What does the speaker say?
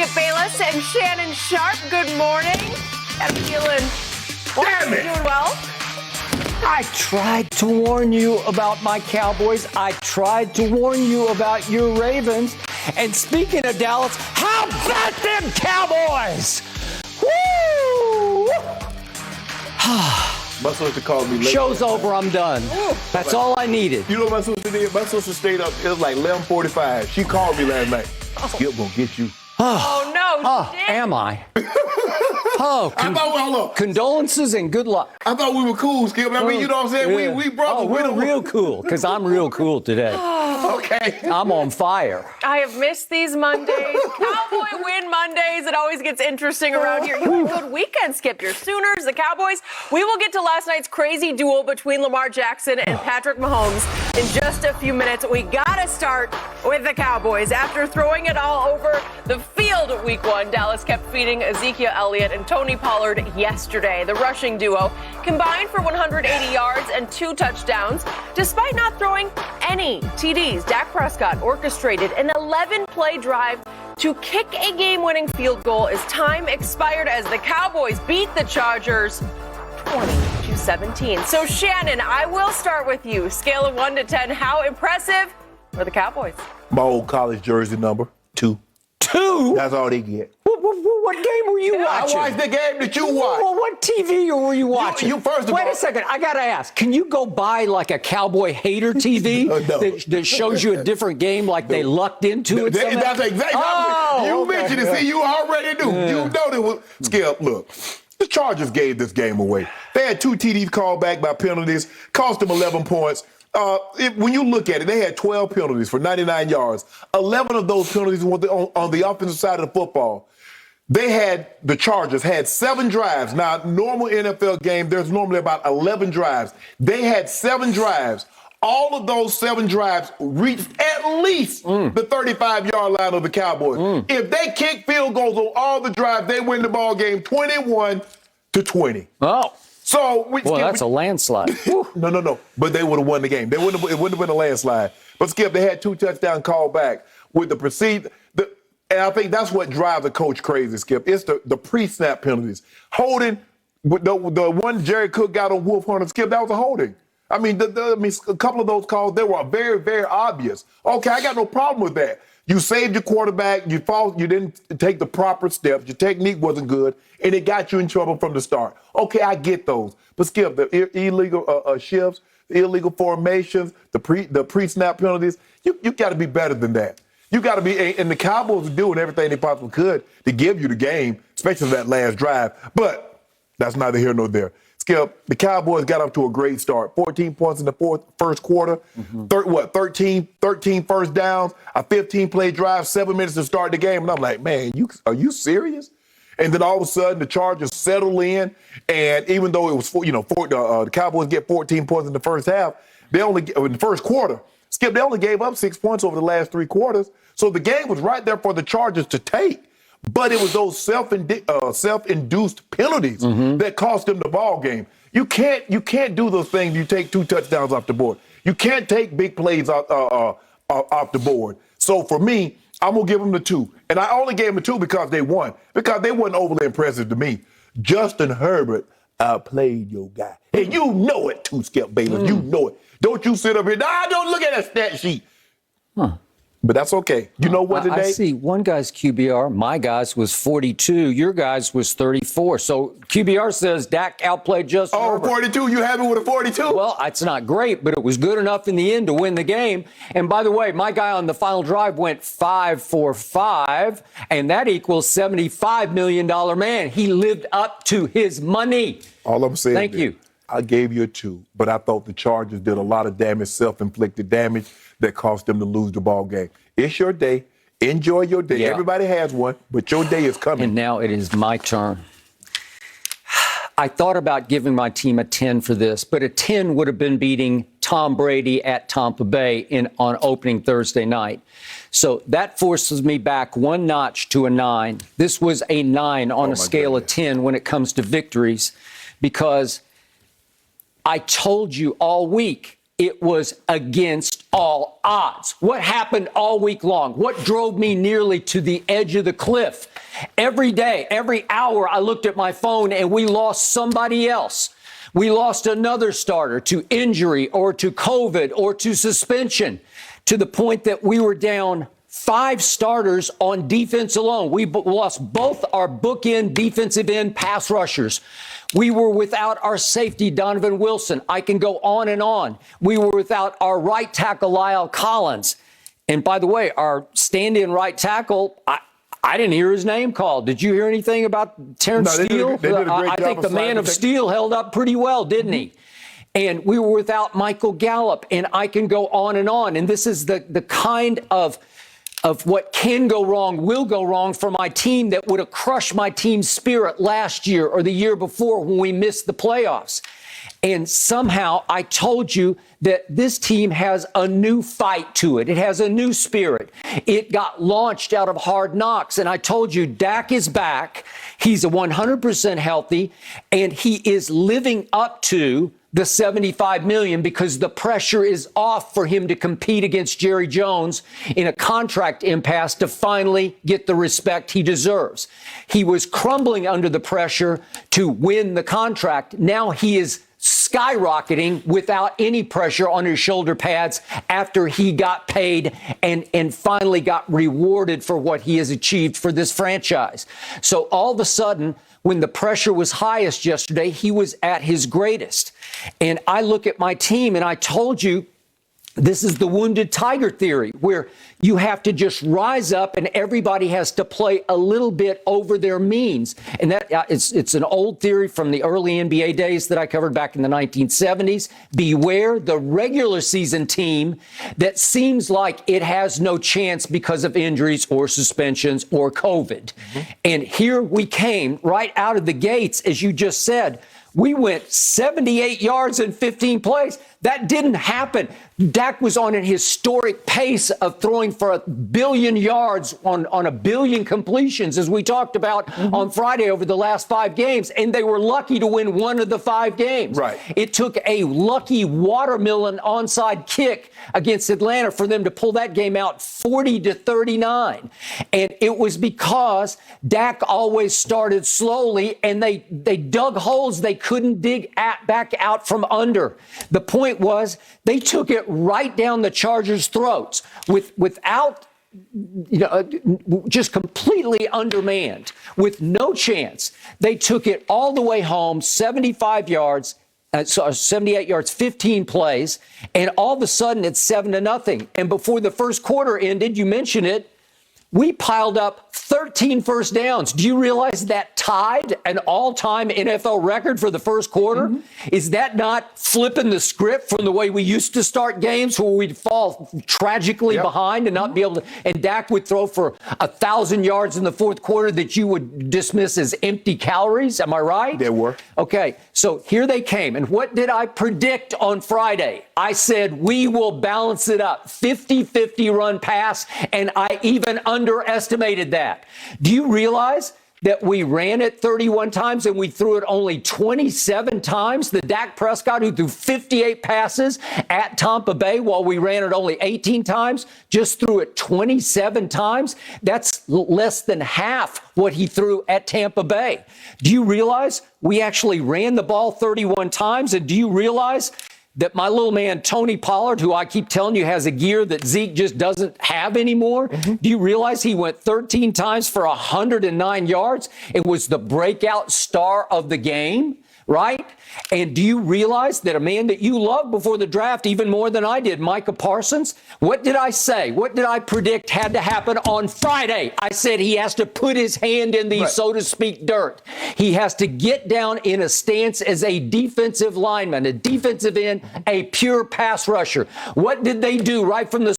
Skip Bayless and Shannon Sharp. Good morning. I'm feeling doing well. I tried to warn you about my Cowboys. I tried to warn you about your Ravens. And speaking of Dallas, how about them Cowboys? Woo! My sister called me late. Show's over. I'm done. That's all I needed. You know what my sister did? My sister stayed up. It was like 11:45. She called me last night. Skip gonna get you. Oh, no. She did? Am I? Condolences and good luck. I thought we were cool, Skip. I mean, you know what I'm saying? Yeah. We brothers. We're real cool, because I'm real cool today. Okay. I'm on fire. I have missed these Mondays. Cowboy win Mondays. It always gets interesting around here. You had a good weekend, Skip. Your Sooners, the Cowboys. We will get to last night's crazy duel between Lamar Jackson and Patrick Mahomes in just a few minutes. We got to start with the Cowboys. After throwing it all over the field week one, Dallas kept feeding Ezekiel Elliott and Tony Pollard yesterday. The rushing duo combined for 180 yards and 2 touchdowns, despite not throwing any TDs. Dak Prescott orchestrated an 11-play drive to kick a game-winning field goal as time expired as the Cowboys beat the Chargers 20-17. So, Shannon, I will start with you. Scale of 1 to 10, how impressive were the Cowboys? My old college jersey number, 2. 2? That's all they get. What game were you watching? I watched the game that you watched. Well, what TV were you watching? You first of all. Wait a second. I got to ask. Can you go buy like a Cowboy hater TV that shows you a different game like they lucked into it? That's exactly. You mentioned it. See, you already knew. You know that was. Skip, look. The Chargers gave this game away. They had 2 TDs called back by penalties, cost them 11 points. When you look at it, they had 12 penalties for 99 yards. 11 of those penalties were on the offensive side of the football. The Chargers had 7 drives. Now, normal NFL game, there's normally about 11 drives. They had 7 drives. All of those 7 drives reached at least the 35-yard line of the Cowboys. If they kick field goals on all the drives, they win the ball game 21-20. Oh. So that's a landslide. No. But they would have won the game. It wouldn't have been a landslide. But Skip, they had 2 touchdowns called back with the perceived. And I think that's what drives a coach crazy, Skip. It's the pre-snap penalties. Holding, the one Jerry Cook got on Wolf Hunter, Skip, that was a holding. I mean, a couple of those calls, they were very, very obvious. Okay, I got no problem with that. You saved your quarterback. You didn't take the proper steps. Your technique wasn't good, and it got you in trouble from the start. Okay, I get those. But Skip, the illegal shifts, the illegal formations, the pre-snap penalties, you got to be better than that. You got to be, and the Cowboys are doing everything they possibly could to give you the game, especially that last drive. But that's neither here nor there. Skip, the Cowboys got up to a great start. 14 points in the first quarter. 13 first downs, a 15-play drive, 7 minutes to start the game. And I'm like, man, are you serious? And then all of a sudden, the Chargers settle in. And even though it was, the Cowboys get 14 points in the first half, in the first quarter, Skip, they only gave up 6 points over the last 3 quarters. So the game was right there for the Chargers to take. But it was those self-induced penalties that cost them the ball game. You can't do those things. You take 2 touchdowns off the board. You can't take big plays off the board. So for me, I'm gonna give them the 2, and I only gave them the 2 because they won. Because they wasn't overly impressive to me. Justin Herbert outplayed your guy, and you know it too, Skip Bayless. You know it. Don't you sit up here? Nah, don't look at that stat sheet. But that's okay. You know what today? I see one guy's QBR, my guy's was 42, your guy's was 34. So QBR says Dak outplayed Justin Herbert. 42? You have it with a 42? Well, it's not great, but it was good enough in the end to win the game. And by the way, my guy on the final drive went 5 for 5, and that equals $75 million man. He lived up to his money. All I'm saying Thank you. I gave you a 2, but I thought the Chargers did a lot of damage, self-inflicted damage that cost them to lose the ball game. It's your day. Enjoy your day. Yeah. Everybody has one, but your day is coming. And now it is my turn. I thought about giving my team a 10 for this, but a 10 would have been beating Tom Brady at Tampa Bay on opening Thursday night. So that forces me back 1 notch to a 9. This was a 9 on a scale of 10 when it comes to victories, because I told you all week it was against all odds. What happened all week long? What drove me nearly to the edge of the cliff? Every day, every hour, I looked at my phone and we lost somebody else. We lost another starter to injury or to COVID or to suspension, to the point that we were down 5 starters on defense alone. We lost both our bookend defensive end pass rushers. We were without our safety, Donovan Wilson. I can go on and on. We were without our right tackle, Lyle Collins. And by the way, our stand-in right tackle, I didn't hear his name called. Did you hear anything about Terrence Steele? I think the man of steel held up pretty well, didn't he? And we were without Michael Gallup, and I can go on and on. And this is the kind of what can go wrong, will go wrong for my team that would have crushed my team's spirit last year or the year before when we missed the playoffs. And somehow I told you that this team has a new fight to it. It has a new spirit. It got launched out of Hard Knocks. And I told you Dak is back. He's 100% healthy, and he is living up to the $75 million because the pressure is off for him to compete against Jerry Jones in a contract impasse to finally get the respect he deserves. He was crumbling under the pressure to win the contract. Now he is skyrocketing without any pressure on his shoulder pads after he got paid and finally got rewarded for what he has achieved for this franchise. So all of a sudden, when the pressure was highest yesterday, he was at his greatest. And I look at my team, and I told you, this is the wounded tiger theory, where you have to just rise up and everybody has to play a little bit over their means. And that it's an old theory from the early NBA days that I covered back in the 1970s. Beware the regular season team that seems like it has no chance because of injuries or suspensions or COVID. And here we came right out of the gates, as you just said. We went 78 yards in 15 plays. That didn't happen. Dak was on an historic pace of throwing for 1 billion yards on 1 billion completions, as we talked about on Friday over the last 5 games. And they were lucky to win 1 of the 5 games. Right. It took a lucky watermelon onside kick against Atlanta for them to pull that game out 40-39. And it was because Dak always started slowly, and they dug holes they couldn't dig back out from under. The point was they took it right down the Chargers' throats without, just completely undermanned, with no chance. They took it all the way home, 75 yards, 78 yards, 15 plays, and all of a sudden it's 7-0. And before the first quarter ended, you mentioned it, we piled up 13 first downs. Do you realize that tied an all-time NFL record for the first quarter? Is that not flipping the script from the way we used to start games, where we'd fall tragically behind and not be able to, and Dak would throw for 1,000 yards in the fourth quarter that you would dismiss as empty calories? Am I right? They were. Okay, so here they came. And what did I predict on Friday? I said, we will balance it up. 50-50 run pass, and I even underestimated that. Do you realize that we ran it 31 times and we threw it only 27 times? The Dak Prescott, who threw 58 passes at Tampa Bay, while we ran it only 18 times, just threw it 27 times. That's less than half what he threw at Tampa Bay. Do you realize we actually ran the ball 31 times? And do you realize that my little man, Tony Pollard, who I keep telling you has a gear that Zeke just doesn't have anymore, do you realize he went 13 times for 109 yards and was the breakout star of the game, right? And do you realize that a man that you loved before the draft even more than I did, Micah Parsons, what did I say? What did I predict had to happen on Friday? I said he has to put his hand in the, so to speak, dirt. He has to get down in a stance as a defensive lineman, a defensive end, a pure pass rusher. What did they do right from the